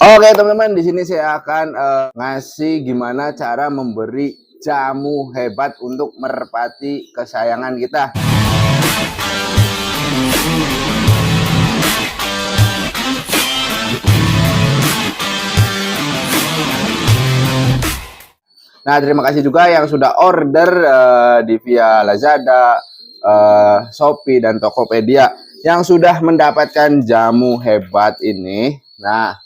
Oke teman-teman, di sini saya akan ngasih gimana cara memberi jamu hebat untuk merpati kesayangan kita. Nah, terima kasih juga yang sudah order di via Lazada, Shopee, dan Tokopedia yang sudah mendapatkan jamu hebat ini. Nah,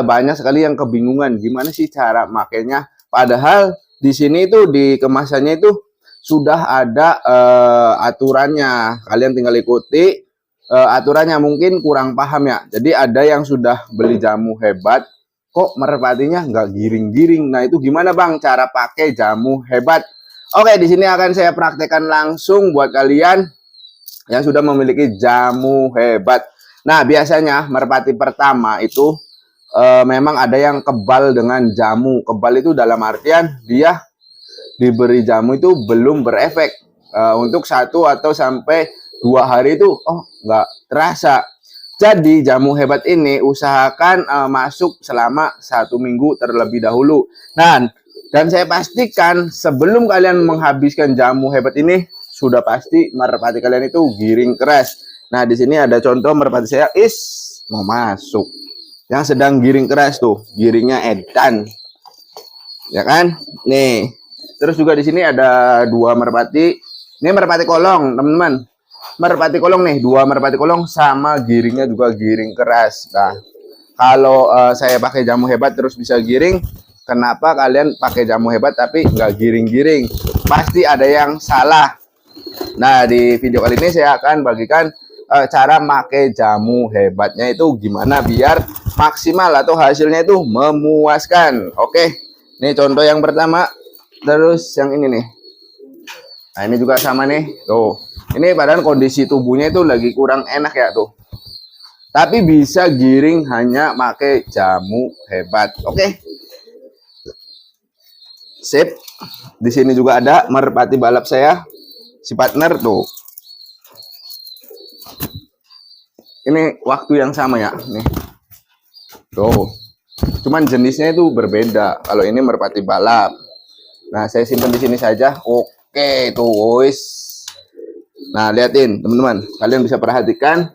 banyak sekali yang kebingungan gimana sih cara makainya. Padahal di sini tuh di kemasannya itu sudah ada aturannya. Kalian tinggal ikuti aturannya, mungkin kurang paham ya. Jadi ada yang sudah beli jamu hebat, kok merpatinya nggak giring-giring. Nah itu gimana bang cara pakai jamu hebat? Oke, di sini akan saya praktekkan langsung buat kalian yang sudah memiliki jamu hebat. Nah biasanya merpati pertama itu memang ada yang kebal dengan jamu. Kebal itu dalam artian dia diberi jamu itu belum berefek. Untuk 1 atau sampai 2 hari itu nggak terasa. Jadi jamu hebat ini usahakan masuk selama 1 minggu terlebih dahulu. Nah, dan saya pastikan sebelum kalian menghabiskan jamu hebat ini sudah pasti merpati kalian itu giring keras. Nah, di sini ada contoh merpati saya mau masuk. Yang sedang giring keras tuh, giringnya edan. Ya kan? Nih. Terus juga di sini ada 2 merpati. Ini merpati kolong, teman-teman. Merpati kolong nih, 2 merpati kolong sama giringnya juga giring keras. Nah, kalau saya pakai jamu hebat terus bisa giring, kenapa kalian pakai jamu hebat tapi nggak giring-giring? Pasti ada yang salah. Nah, di video kali ini saya akan bagikan cara pakai jamu hebatnya itu gimana biar maksimal atau hasilnya itu memuaskan. Oke, ini contoh yang pertama. Terus yang ini nih. Nah, ini juga sama nih. Tuh. Ini padahal kondisi tubuhnya itu lagi kurang enak ya tuh. Tapi bisa giring hanya pakai jamu hebat. Oke. Sip. Di sini juga ada merpati balap saya. Si partner tuh. Ini waktu yang sama ya, nih. Tuh. Cuman jenisnya itu berbeda. Kalau ini merpati balap. Nah, saya simpan di sini saja. Oke, tuh, wis. Nah, liatin teman-teman, kalian bisa perhatikan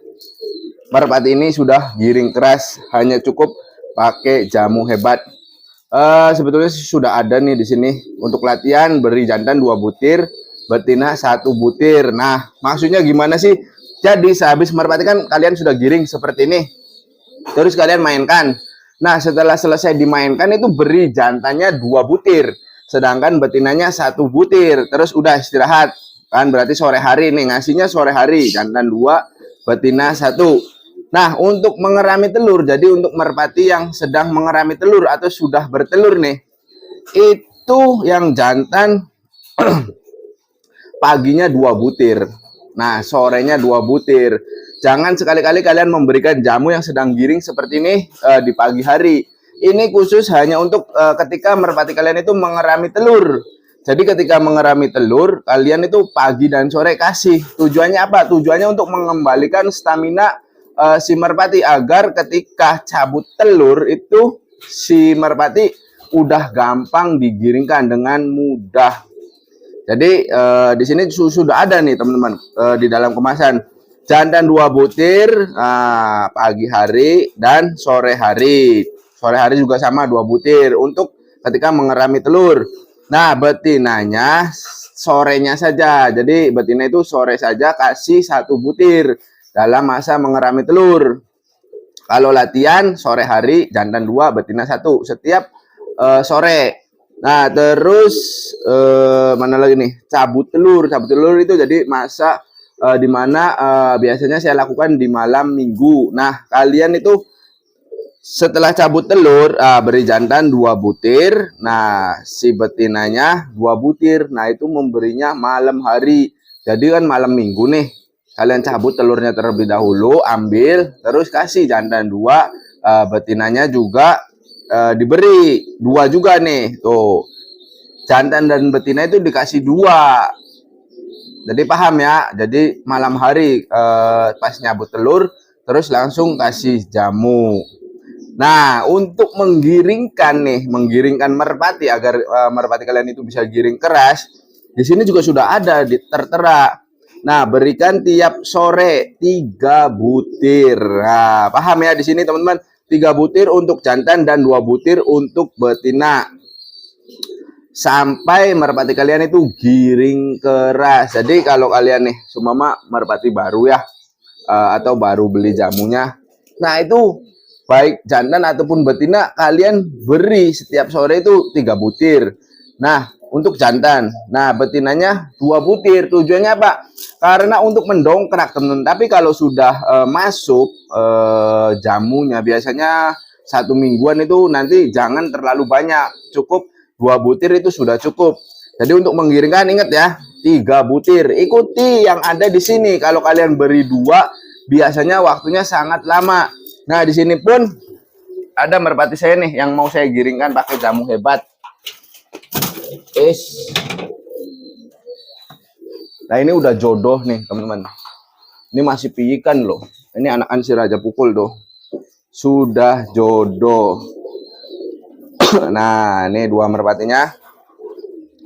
merpati ini sudah giring keras, hanya cukup pakai jamu hebat. Sebetulnya sudah ada nih di sini untuk latihan beri jantan 2 butir, betina 1 butir. Nah, maksudnya gimana sih? Jadi sehabis merpati kan kalian sudah giring seperti ini, terus kalian mainkan. Nah, setelah selesai dimainkan itu beri jantannya 2 butir, sedangkan betinanya 1 butir. Terus udah istirahat. Kan berarti sore hari nih, ngasihnya sore hari, jantan 2, betina 1. Nah, untuk mengerami telur, jadi untuk merpati yang sedang mengerami telur atau sudah bertelur nih, itu yang jantan paginya 2 butir. Nah, sorenya 2 butir. Jangan sekali-kali kalian memberikan jamu yang sedang giring seperti ini di pagi hari. Ini khusus hanya untuk ketika merpati kalian itu mengerami telur. Jadi ketika mengerami telur, kalian itu pagi dan sore kasih. Tujuannya apa? Tujuannya untuk mengembalikan stamina si merpati agar ketika cabut telur itu si merpati udah gampang digiringkan dengan mudah. Jadi di sini sudah ada nih teman-teman di dalam kemasan jantan 2 butir pagi hari dan sore hari. Sore hari juga sama 2 butir untuk ketika mengerami telur. Nah, betinanya sorenya saja. Jadi betina itu sore saja kasih 1 butir dalam masa mengerami telur. Kalau latihan sore hari jantan 2, betina 1 setiap sore. Nah, terus mana lagi nih? Cabut telur. Cabut telur itu jadi masa di mana biasanya saya lakukan di malam minggu. Nah, kalian itu setelah cabut telur beri jantan 2 butir. Nah, si betinanya 2 butir. Nah, itu memberinya malam hari. Jadi kan malam minggu nih. Kalian cabut telurnya terlebih dahulu, ambil, terus kasih jantan 2, betinanya juga diberi 2 juga nih. Tuh. Jantan dan betina itu dikasih 2. Jadi paham ya. Jadi malam hari pas nyabut telur terus langsung kasih jamu. Nah, untuk menggiringkan merpati agar merpati kalian itu bisa giring keras, di sini juga sudah ada tertera. Nah, berikan tiap sore 3 butir. Nah, paham ya di sini teman-teman? 3 butir untuk jantan dan 2 butir untuk betina. Sampai merpati kalian itu giring keras. Jadi kalau kalian nih, sumama merpati baru ya, atau baru beli jamunya. Nah, itu baik jantan ataupun betina kalian beri setiap sore itu 3 butir. Nah, untuk jantan, nah betinanya 2 butir. Tujuannya apa? Karena untuk mendongkrak teman-teman. Tapi kalau sudah masuk jamunya biasanya 1 mingguan itu nanti jangan terlalu banyak, cukup 2 butir itu sudah cukup. Jadi untuk menggiringkan ingat ya, 3 butir. Ikuti yang ada di sini. Kalau kalian beri 2 biasanya waktunya sangat lama. Nah, di sini pun ada merpati saya nih yang mau saya giringkan pakai jamu hebat. Nah, ini udah jodoh nih, teman-teman. Ini masih piikan loh. Ini anakan si Raja Pukul tuh. Sudah jodoh. Nah, ini 2 merpatinya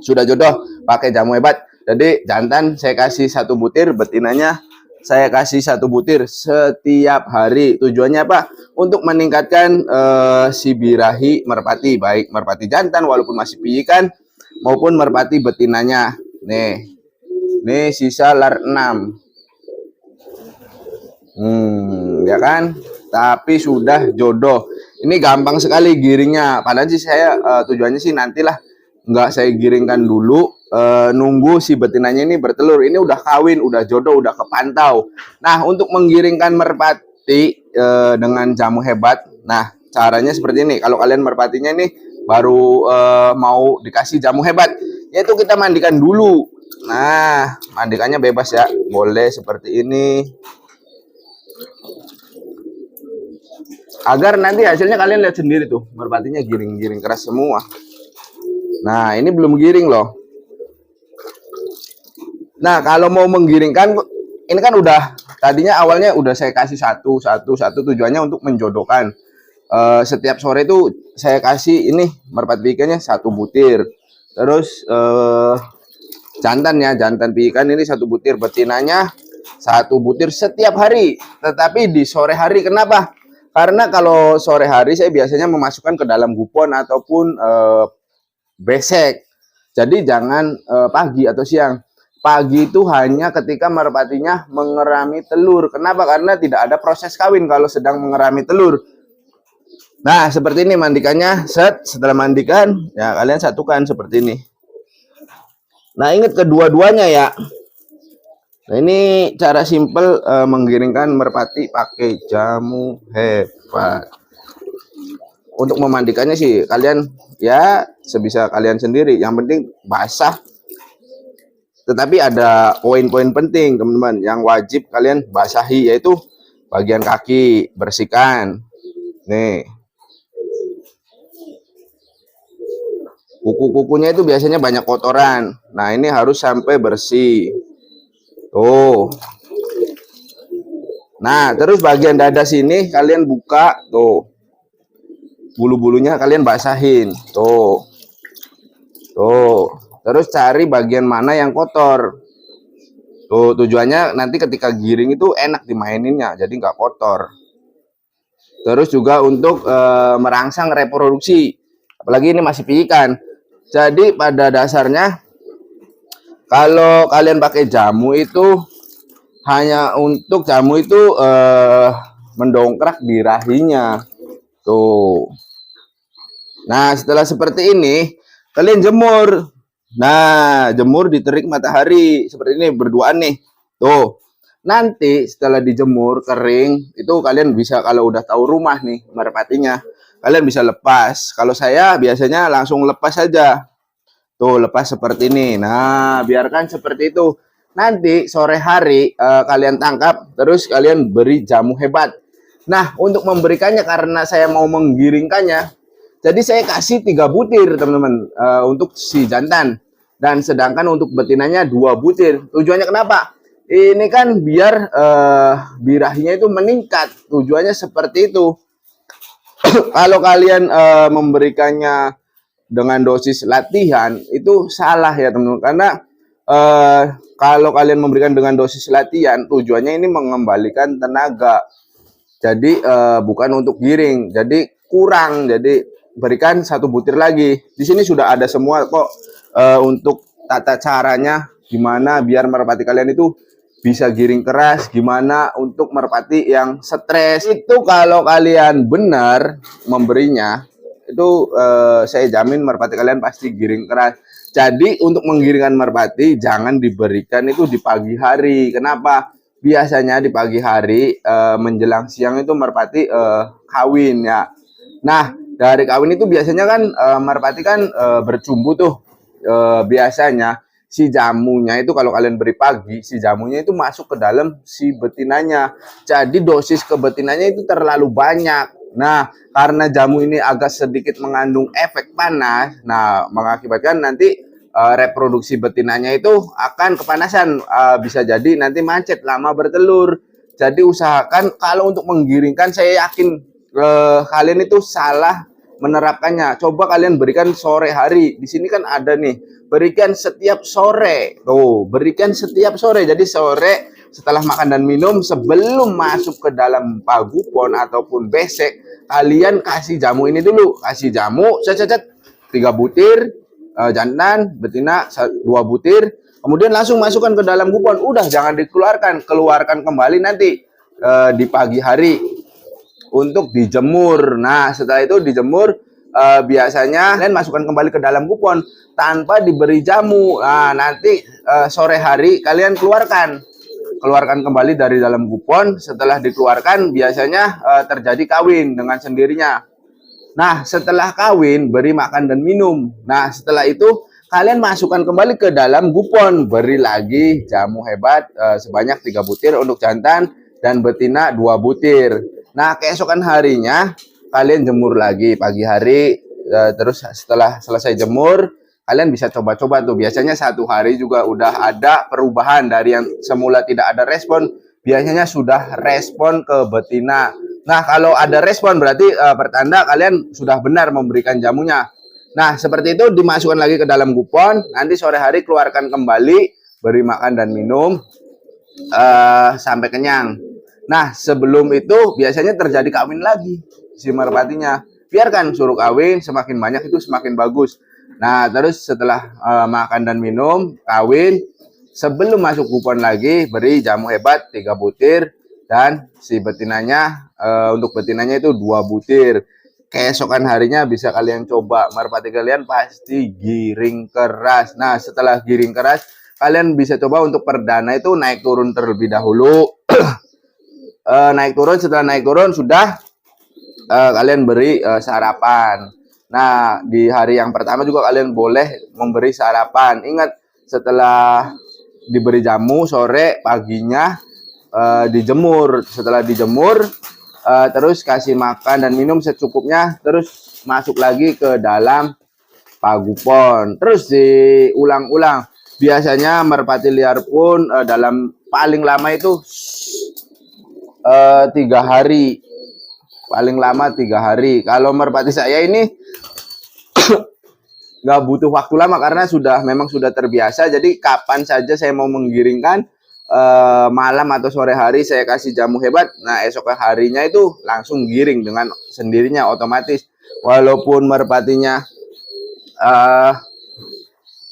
sudah jodoh pakai jamu hebat. Jadi jantan saya kasih 1 butir, betinanya saya kasih 1 butir setiap hari. Tujuannya apa? Untuk meningkatkan si birahi merpati, baik merpati jantan walaupun masih piikan maupun merpati betinanya. Nih sisa lar 6. Ya kan? Tapi sudah jodoh. Ini gampang sekali giringnya. Padahal sih saya tujuannya sih nantilah nggak saya giringkan dulu. Nunggu si betinanya ini bertelur. Ini udah kawin, udah jodoh, udah kepantau. Nah, untuk menggiringkan merpati dengan jamu hebat, nah caranya seperti ini. Kalau kalian merpatinya ini baru mau dikasih jamu hebat, yaitu kita mandikan dulu. Nah, mandikannya bebas ya, boleh seperti ini. Agar nanti hasilnya kalian lihat sendiri tuh, merpatinya giring-giring keras semua. Nah, ini belum giring loh. Nah, kalau mau menggiringkan, ini kan udah tadinya awalnya udah saya kasih satu tujuannya untuk menjodohkan. Setiap sore itu saya kasih ini merpati piikannya 1 butir. Terus jantan piikan ini 1 butir, betinanya 1 butir setiap hari. Tetapi di sore hari kenapa? Karena kalau sore hari saya biasanya memasukkan ke dalam gupon ataupun besek. Jadi jangan pagi atau siang. Pagi itu hanya ketika merpatinya mengerami telur. Kenapa? Karena tidak ada proses kawin kalau sedang mengerami telur. Nah, seperti ini mandikannya. Setelah mandikan, ya kalian satukan seperti ini. Nah, ingat kedua-duanya ya. Nah, ini cara simple menggiringkan merpati pakai jamu hebat. Untuk memandikannya sih kalian ya sebisa kalian sendiri. Yang penting basah. Tetapi ada poin-poin penting teman-teman yang wajib kalian basahi, yaitu bagian kaki bersihkan. Nih, kuku-kukunya itu biasanya banyak kotoran. Nah, ini harus sampai bersih. Tuh. Nah, terus bagian dada sini kalian buka tuh. Bulu-bulunya kalian basahin. Tuh. Terus cari bagian mana yang kotor. Tuh, tujuannya nanti ketika giring itu enak dimaininnya, jadi nggak kotor. Terus juga untuk merangsang reproduksi. Apalagi ini masih piikan. Jadi pada dasarnya kalau kalian pakai jamu itu hanya untuk jamu itu mendongkrak birahinya. Tuh. Nah, setelah seperti ini kalian jemur. Nah, jemur di terik matahari seperti ini berduaan nih. Tuh. Nanti setelah dijemur kering, itu kalian bisa kalau udah tahu rumah nih merpatinya, kalian bisa lepas. Kalau saya biasanya langsung lepas saja. Tuh, lepas seperti ini. Nah, biarkan seperti itu. Nanti sore hari kalian tangkap, terus kalian beri jamu hebat. Nah, untuk memberikannya karena saya mau menggiringkannya, jadi saya kasih 3 butir teman-teman untuk si jantan. Dan sedangkan untuk betinanya 2 butir. Tujuannya kenapa? Ini kan biar birahinya itu meningkat. Tujuannya seperti itu. Kalau kalian memberikannya dengan dosis latihan itu salah ya teman-teman, karena kalau kalian memberikan dengan dosis latihan tujuannya ini mengembalikan tenaga, jadi bukan untuk giring, jadi kurang. Jadi berikan 1 butir lagi. Di sini sudah ada semua kok untuk tata caranya gimana biar merpati kalian itu bisa giring keras, gimana untuk merpati yang stres. Itu kalau kalian benar memberinya, itu saya jamin merpati kalian pasti giring keras. Jadi untuk menggiringkan merpati jangan diberikan itu di pagi hari. Kenapa? Biasanya di pagi hari menjelang siang itu merpati kawin ya. Nah, dari kawin itu biasanya kan merpati kan bercumbu tuh. Biasanya si jamunya itu kalau kalian beri pagi, si jamunya itu masuk ke dalam si betinanya. Jadi dosis ke betinanya itu terlalu banyak. Nah, karena jamu ini agak sedikit mengandung efek panas, nah mengakibatkan nanti reproduksi betinanya itu akan kepanasan. Bisa jadi nanti macet lama bertelur. Jadi usahakan kalau untuk menggiringkan, saya yakin kalian itu salah menerapkannya. Coba kalian berikan sore hari. Di sini kan ada nih, berikan setiap sore. Tuh, berikan setiap sore. Jadi sore setelah makan dan minum, sebelum masuk ke dalam pagupon ataupun besek, kalian kasih jamu ini dulu. Kasih jamu, 3 butir, jantan, betina 2 butir. Kemudian langsung masukkan ke dalam gupon. Udah, jangan dikeluarkan. Keluarkan kembali nanti di pagi hari untuk dijemur. Nah, setelah itu dijemur, biasanya kalian masukkan kembali ke dalam kupon tanpa diberi jamu. Nah, nanti sore hari kalian keluarkan kembali dari dalam kupon. Setelah dikeluarkan biasanya terjadi kawin dengan sendirinya. Nah, setelah kawin beri makan dan minum. Nah, setelah itu kalian masukkan kembali ke dalam kupon, beri lagi jamu hebat sebanyak 3 butir untuk jantan dan betina 2 butir. Nah, keesokan harinya kalian jemur lagi pagi hari. Terus setelah selesai jemur, kalian bisa coba-coba tuh. Biasanya 1 hari juga udah ada perubahan. Dari yang semula tidak ada respon, biasanya sudah respon ke betina. Nah, kalau ada respon berarti pertanda kalian sudah benar memberikan jamunya. Nah, seperti itu dimasukkan lagi ke dalam kupon. Nanti sore hari keluarkan kembali, beri makan dan minum sampai kenyang. Nah, sebelum itu biasanya terjadi kawin lagi si merpatinya. Biarkan, suruh kawin, semakin banyak itu semakin bagus. Nah, terus setelah makan dan minum, kawin, sebelum masuk kupon lagi, beri jamu hebat 3 butir. Dan si betinanya, untuk betinanya itu 2 butir. Keesokan harinya bisa kalian coba. Merpati kalian pasti giring keras. Nah, setelah giring keras, kalian bisa coba untuk perdana itu naik turun terlebih dahulu. Naik turun, setelah naik turun sudah kalian beri sarapan. Nah, di hari yang pertama juga kalian boleh memberi sarapan. Ingat, setelah diberi jamu sore, paginya dijemur. Setelah dijemur, terus kasih makan dan minum secukupnya, terus masuk lagi ke dalam pagupon. Terus diulang-ulang. Biasanya merpati liar pun dalam paling lama itu 3 hari, paling lama 3 hari. Kalau merpati saya ini nggak butuh waktu lama karena memang sudah terbiasa. Jadi kapan saja saya mau menggiringkan, malam atau sore hari saya kasih jamu hebat. Nah, esok harinya itu langsung giring dengan sendirinya otomatis. Walaupun merpatinya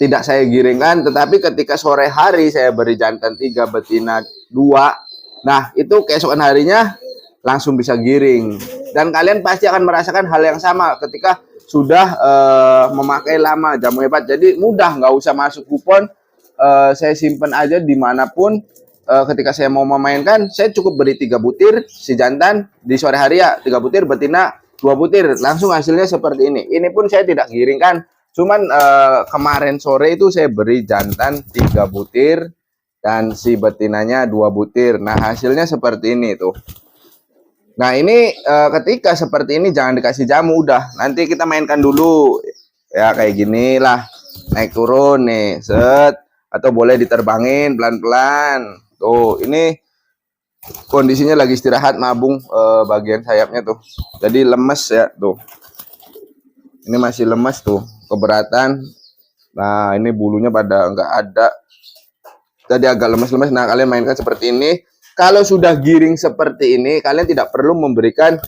tidak saya giringkan, tetapi ketika sore hari saya beri jantan 3, betina 2. Nah, itu keesokan harinya langsung bisa giring. Dan kalian pasti akan merasakan hal yang sama ketika sudah memakai lama jamu hebat. Jadi mudah, nggak usah masuk kupon. Saya simpan aja dimanapun. Ketika saya mau memainkan, saya cukup beri 3 butir si jantan di sore hari ya, 3 butir, betina 2 butir. Langsung hasilnya seperti ini. Ini pun saya tidak giringkan. Cuman kemarin sore itu saya beri jantan 3 butir dan si betinanya 2 butir. Nah, hasilnya seperti ini tuh. Nah, ini ketika seperti ini jangan dikasih jamu, udah. Nanti kita mainkan dulu. Ya kayak gini lah. Naik turun nih, set, atau boleh diterbangin pelan-pelan. Tuh, ini kondisinya lagi istirahat, mabung bagian sayapnya tuh. Jadi lemes ya tuh. Ini masih lemes tuh, keberatan. Nah, ini bulunya pada nggak ada. Tadi agak lemes-lemes. Nah, kalian mainkan seperti ini. Kalau sudah giring seperti ini, kalian tidak perlu memberikan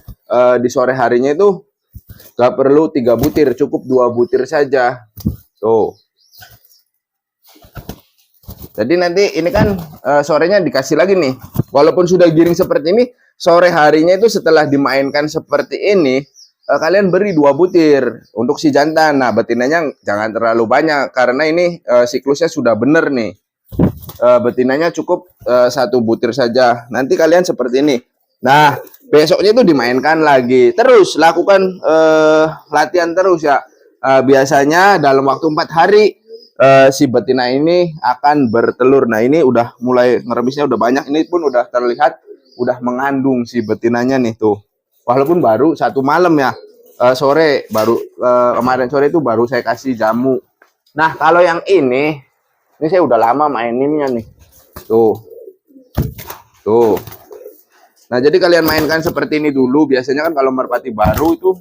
di sore harinya itu nggak perlu 3 butir, cukup 2 butir saja. Tuh. Jadi nanti ini kan sorenya dikasih lagi nih. Walaupun sudah giring seperti ini, sore harinya itu setelah dimainkan seperti ini, kalian beri 2 butir untuk si jantan. Nah, betinanya jangan terlalu banyak karena ini siklusnya sudah bener nih. Betinanya cukup 1 butir saja. Nanti kalian seperti ini. Nah, besoknya itu dimainkan lagi. Terus lakukan latihan terus ya. Biasanya dalam waktu 4 hari si betina ini akan bertelur. Nah, ini udah mulai ngeremisnya udah banyak. Ini pun udah terlihat udah mengandung si betinanya nih tuh. Walaupun baru 1 malam ya. Sore baru kemarin sore itu baru saya kasih jamu. Nah, kalau yang ini saya udah lama maininnya nih. Tuh. Tuh. Nah, jadi kalian mainkan seperti ini dulu. Biasanya kan kalau merpati baru itu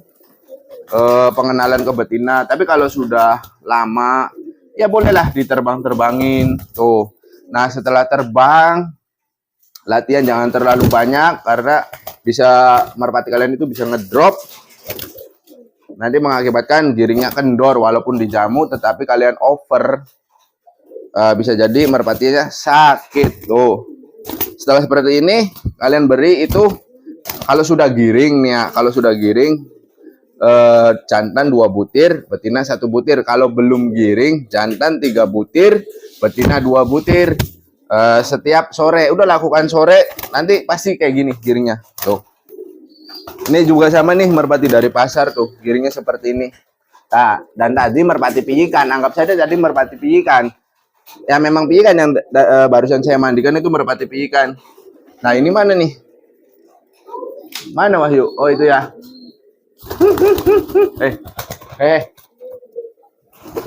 pengenalan ke betina. Tapi kalau sudah lama, ya bolehlah diterbang-terbangin. Tuh. Nah, setelah terbang, latihan jangan terlalu banyak karena bisa merpati kalian itu bisa ngedrop. Nanti mengakibatkan giringnya kendor walaupun dijamu, tetapi kalian over. Bisa jadi merpatinya sakit. Tuh. Setelah seperti ini, kalian beri itu kalau sudah giring nih ya, kalau sudah giring jantan 2 butir, betina 1 butir. Kalau belum giring, jantan 3 butir, betina 2 butir. Setiap sore, udah lakukan sore, nanti pasti kayak gini giringnya. Tuh. Ini juga sama nih merpati dari pasar tuh, giringnya seperti ini. Nah, dan tadi merpati pijikan, anggap saja tadi merpati pijikan. Ya memang pijikan yang barusan saya mandikan itu merpati pijikan. Nah, ini mana nih? Mana Wahyu? Oh, itu ya.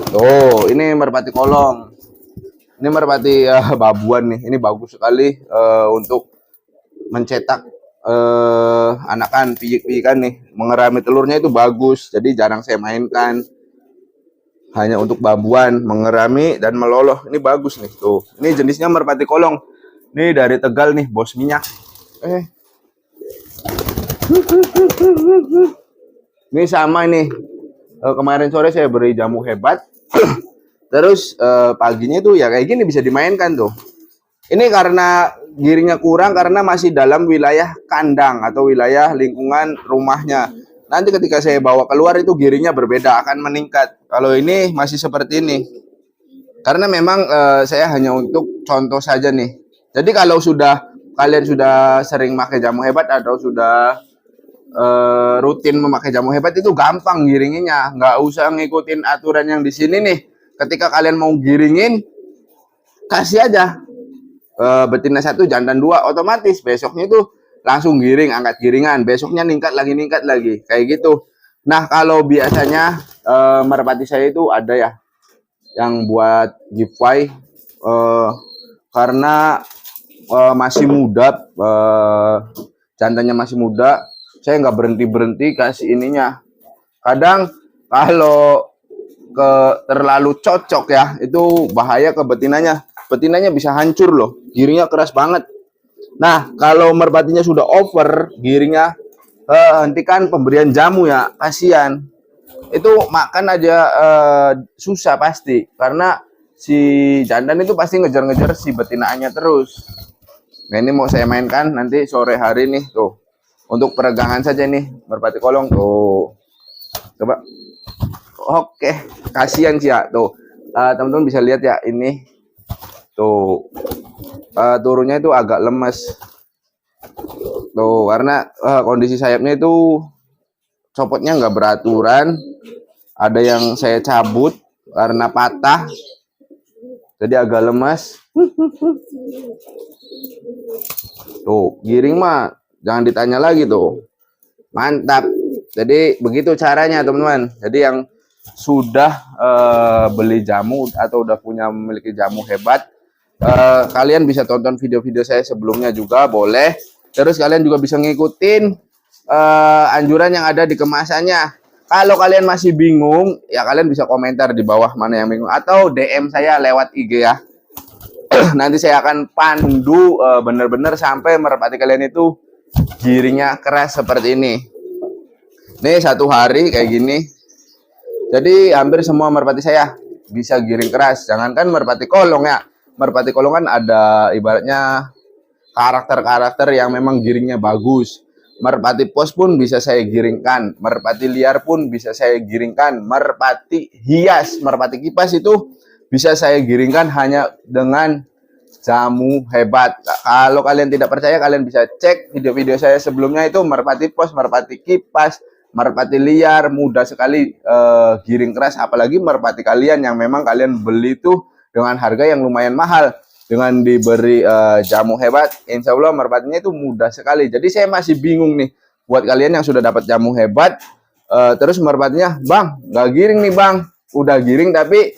Tuh, ini merpati kolong. Ini merpati babuan nih. Ini bagus sekali untuk mencetak anakan pijik-pijikan nih. Mengerami telurnya itu bagus. Jadi jarang saya mainkan. Hanya untuk babuan, mengerami dan meloloh. Ini bagus nih tuh. Ini jenisnya merpati kolong. Ini dari Tegal nih, bos minyak. Ini sama ini. Kemarin sore saya beri jamu hebat. Terus paginya tuh ya kayak gini bisa dimainkan tuh. Ini karena giringnya kurang karena masih dalam wilayah kandang atau wilayah lingkungan rumahnya. Nanti ketika saya bawa keluar itu giringnya berbeda, akan meningkat. Kalau ini masih seperti ini. Karena memang saya hanya untuk contoh saja nih. Jadi kalau kalian sudah sering pakai jamu hebat atau sudah rutin memakai jamu hebat itu gampang giringinnya. Nggak usah ngikutin aturan yang di sini nih. Ketika kalian mau giringin, kasih aja betina 1, jantan 2, otomatis besoknya itu langsung giring, angkat giringan, besoknya ningkat lagi, kayak gitu. Nah, kalau biasanya merpati saya itu ada ya yang buat giveaway karena masih muda, jantannya masih muda, saya nggak berhenti kasih ininya. Kadang kalau terlalu cocok ya, itu bahaya ke betinanya. Betinanya bisa hancur loh, giringnya keras banget. Nah, kalau merpatinya sudah over giringnya, hentikan pemberian jamu ya, kasihan. Itu makan aja susah pasti, karena si jantan itu pasti ngejar-ngejar si betinaannya terus. Nah, ini mau saya mainkan nanti sore hari nih, tuh. Untuk peregangan saja nih, merpati kolong, tuh. Coba. Oke, kasihan sih ya, tuh. Teman-teman bisa lihat ya, ini. Tuh. Turunnya itu agak lemes tuh karena kondisi sayapnya itu copotnya nggak beraturan, ada yang saya cabut karena patah jadi agak lemas. Tuh giring mah jangan ditanya lagi tuh, mantap. Jadi begitu caranya teman-teman. Jadi yang sudah beli jamu atau udah memiliki jamu hebat, Kalian bisa tonton video-video saya sebelumnya juga boleh. Terus kalian juga bisa ngikutin anjuran yang ada di kemasannya. Kalau kalian masih bingung, ya kalian bisa komentar di bawah mana yang bingung atau DM saya lewat IG ya. Nanti saya akan pandu bener-bener sampai merpati kalian itu giringnya keras seperti ini. Nih 1 hari kayak gini. Jadi hampir semua merpati saya bisa giring keras. Jangankan merpati kolong ya. Merpati kolong kan ada ibaratnya karakter-karakter yang memang giringnya bagus. Merpati pos pun bisa saya giringkan. Merpati liar pun bisa saya giringkan. Merpati hias, merpati kipas itu bisa saya giringkan hanya dengan jamu hebat. Kalau kalian tidak percaya, kalian bisa cek video-video saya sebelumnya itu merpati pos, merpati kipas, merpati liar, mudah sekali giring keras. Apalagi merpati kalian yang memang kalian beli itu dengan harga yang lumayan mahal. Dengan diberi jamu hebat, insya Allah merpatinya itu mudah sekali. Jadi saya masih bingung nih, buat kalian yang sudah dapat jamu hebat, terus merpatinya, bang, nggak giring nih bang, udah giring tapi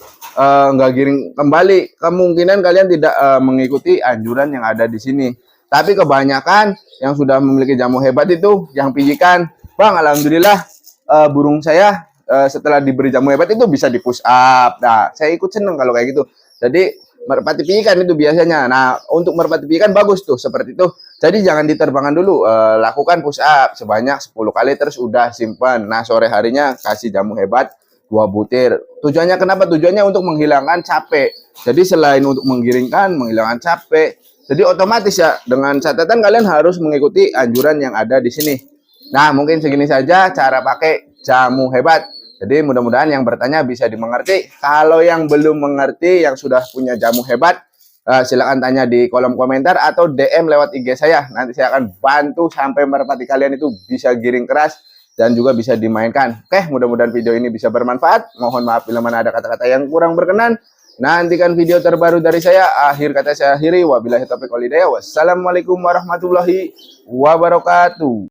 nggak giring kembali. Kemungkinan kalian tidak mengikuti anjuran yang ada di sini. Tapi kebanyakan yang sudah memiliki jamu hebat itu yang pijikan, bang, alhamdulillah burung saya setelah diberi jamu hebat itu bisa di push up. Nah, saya ikut seneng kalau kayak gitu. Jadi merpati pijikan itu biasanya. Nah, untuk merpati pijikan bagus tuh seperti itu. Jadi jangan diterbangkan dulu, lakukan push up sebanyak 10 kali terus udah simpan. Nah, sore harinya kasih jamu hebat 2 butir. Tujuannya kenapa? Tujuannya untuk menghilangkan capek. Jadi selain untuk menggiringkan, menghilangkan capek. Jadi otomatis ya, dengan catatan kalian harus mengikuti anjuran yang ada di sini. Nah, mungkin segini saja cara pakai jamu hebat. Jadi mudah-mudahan yang bertanya bisa dimengerti. Kalau yang belum mengerti, yang sudah punya jamu hebat, silakan tanya di kolom komentar atau DM lewat IG saya. Nanti saya akan bantu sampai merpati kalian itu bisa giring keras dan juga bisa dimainkan. Oke, mudah-mudahan video ini bisa bermanfaat. Mohon maaf bila mana ada kata-kata yang kurang berkenan. Nantikan video terbaru dari saya. Akhir kata saya akhiri. Wabillahi taufiq wal hidayah. Wassalamualaikum warahmatullahi wabarakatuh.